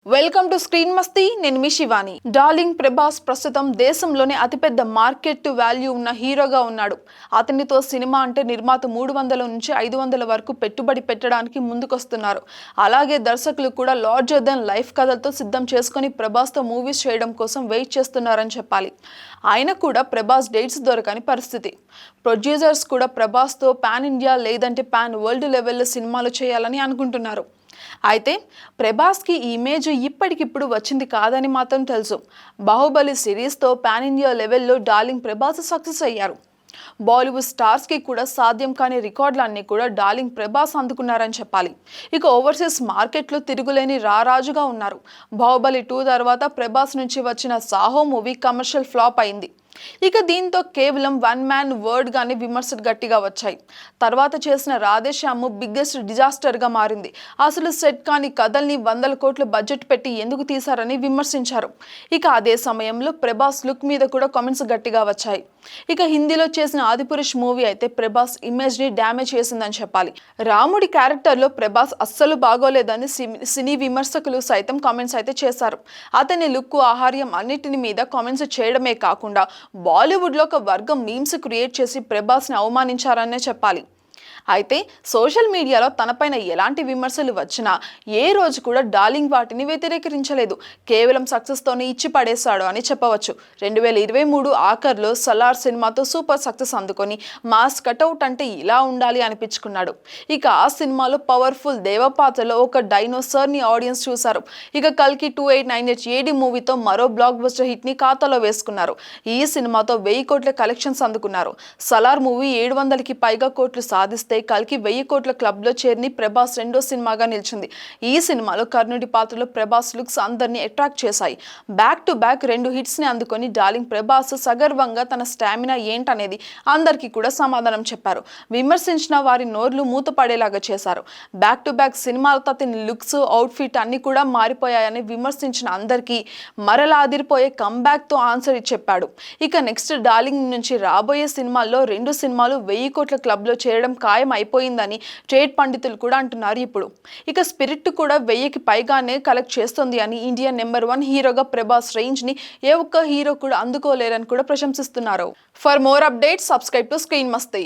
Welcome to screen మస్తీ. నేను మీ Shivani. Darling Prabhas ప్రస్తుతం దేశంలోనే అతిపెద్ద మార్కెట్ వాల్యూ ఉన్న హీరోగా ఉన్నాడు. అతనితో సినిమా అంటే నిర్మాత 300 నుంచి 500 వరకు పెట్టుబడి పెట్టడానికి ముందుకొస్తున్నారు. అలాగే దర్శకులు కూడా లార్జర్ దెన్ లైఫ్ కథలతో సిద్ధం చేసుకుని ప్రభాస్తో మూవీస్ చేయడం కోసం వెయిట్ చేస్తున్నారని చెప్పాలి. ఆయన కూడా ప్రభాస్ డేట్స్ దొరకని పరిస్థితి. ప్రొడ్యూసర్స్ కూడా ప్రభాస్తో పాన్ ఇండియా లేదంటే పాన్ వరల్డ్ లెవెల్లో సినిమాలు చేయాలని అనుకుంటున్నారు. అయితే ప్రభాస్కి ఈ ఇమేజ్ ఇప్పటికిప్పుడు వచ్చింది కాదని మాత్రం తెలుసు. బాహుబలి సిరీస్తో పాన్ ఇండియా లెవెల్లో డార్లింగ్ ప్రభాస్ సక్సెస్ అయ్యారు. బాలీవుడ్ స్టార్స్కి కూడా సాధ్యం కాని రికార్డులన్నీ కూడా డార్లింగ్ ప్రభాస్ అందుకున్నారని చెప్పాలి. ఇక ఓవర్సీస్ మార్కెట్లో తిరుగులేని రారాజుగా ఉన్నారు. బాహుబలి 2 తర్వాత ప్రభాస్ నుంచి వచ్చిన సాహో మూవీ కమర్షియల్ ఫ్లాప్ అయింది. ఇక దీంతో కేవలం వన్ మ్యాన్ వర్డ్ గానే విమర్శలు గట్టిగా వచ్చాయి. తర్వాత చేసిన రాధేశ్యామ్ బిగ్గెస్ట్ డిజాస్టర్ గా మారింది. అసలు సెట్ కాని కథల్ని 100 కోట్ల బడ్జెట్ పెట్టి ఎందుకు తీశారని విమర్శించారు. ఇక అదే సమయంలో ప్రభాస్ లుక్ మీద కూడా కామెంట్స్ గట్టిగా వచ్చాయి. ఇక హిందీలో చేసిన ఆదిపురుష్ మూవీ అయితే ప్రభాస్ ఇమేజ్ ని డ్యామేజ్ చేసిందని చెప్పాలి. రాముడి క్యారెక్టర్ లో ప్రభాస్ అస్సలు బాగోలేదని సినీ విమర్శకులు సైతం కామెంట్స్ అయితే చేశారు. అతని లుక్, ఆహార్యం అన్నిటిని మీద కామెంట్స్ చేయడమే కాకుండా బాలీవుడ్లో ఒక వర్గం మీమ్స్ క్రియేట్ చేసి ప్రభాస్ని అవమానించారనే చెప్పాలి. అయితే సోషల్ మీడియాలో తనపైన ఎలాంటి విమర్శలు వచ్చినా ఏ రోజు కూడా డార్లింగ్ వాటిని వ్యతిరేకరించలేదు. కేవలం సక్సెస్తోనే ఇచ్చి పడేశాడు అని చెప్పవచ్చు. 2023 ఆఖర్లో సలార్ సినిమాతో సూపర్ సక్సెస్ అందుకొని మాస్ కటౌట్ అంటే ఇలా ఉండాలి అనిపించుకున్నాడు. ఇక ఆ సినిమాలో పవర్ఫుల్ దేవ పాత్రలో ఒక డైనోసార్ని ఆడియన్స్ చూశారు. ఇక కల్కి 2898 ఏడి మూవీతో మరో బ్లాక్ బస్టర్ హిట్ ని ఖాతాలో వేసుకున్నారు. ఈ సినిమాతో 1000 కోట్ల కలెక్షన్స్ అందుకున్నారు. సలార్ మూవీ 700కి పైగా కోట్లు సాధిస్తే కల్కి 1000 కోట్ల క్లబ్ లో చేరి ప్రభాస్ రెండో సినిమాగా నిలిచింది. ఈ సినిమాలో కర్ణుడి పాత్రలో ప్రభాస్ లుక్స్ అందరినీ అట్రాక్ట్ చేశాయి. బ్యాక్ టు బ్యాక్ 2 హిట్స్ ని అందుకొని డార్లింగ్ ప్రభాస్ సగర్వంగా తన స్టామినా ఏంటనేది అందరికీ కూడా సమాధానం చెప్పారు. విమర్శించిన వారి నోర్లు మూతపడేలాగా చేశారు. బ్యాక్ టు బ్యాక్ సినిమాలతో అతని లుక్స్, అవుట్ఫిట్ అన్ని కూడా మారిపోయాయని విమర్శించిన అందరికీ మరలా అదిరిపోయే కంబ్యాక్ తో ఆన్సర్ చెప్పాడు. ఇక నెక్స్ట్ డార్లింగ్ నుంచి రాబోయే సినిమాల్లో 2 సినిమాలు 1000 కోట్ల క్లబ్ లో చేరడం ఖాయం అయిపోయిందని ట్రేడ్ పండితులు కూడా అంటున్నారు. ఇప్పుడు ఇక స్పిరిట్ కూడా 1000కి పైగానే కలెక్ట్ చేస్తుంది అని ఇండియా నెంబర్ 1 హీరోగా ప్రభాస్ రేంజ్ ని ఏ ఒక్క హీరో కూడా అందుకోలేరని కూడా ప్రశంసిస్తున్నారు. For more updates subscribe to screen Masti.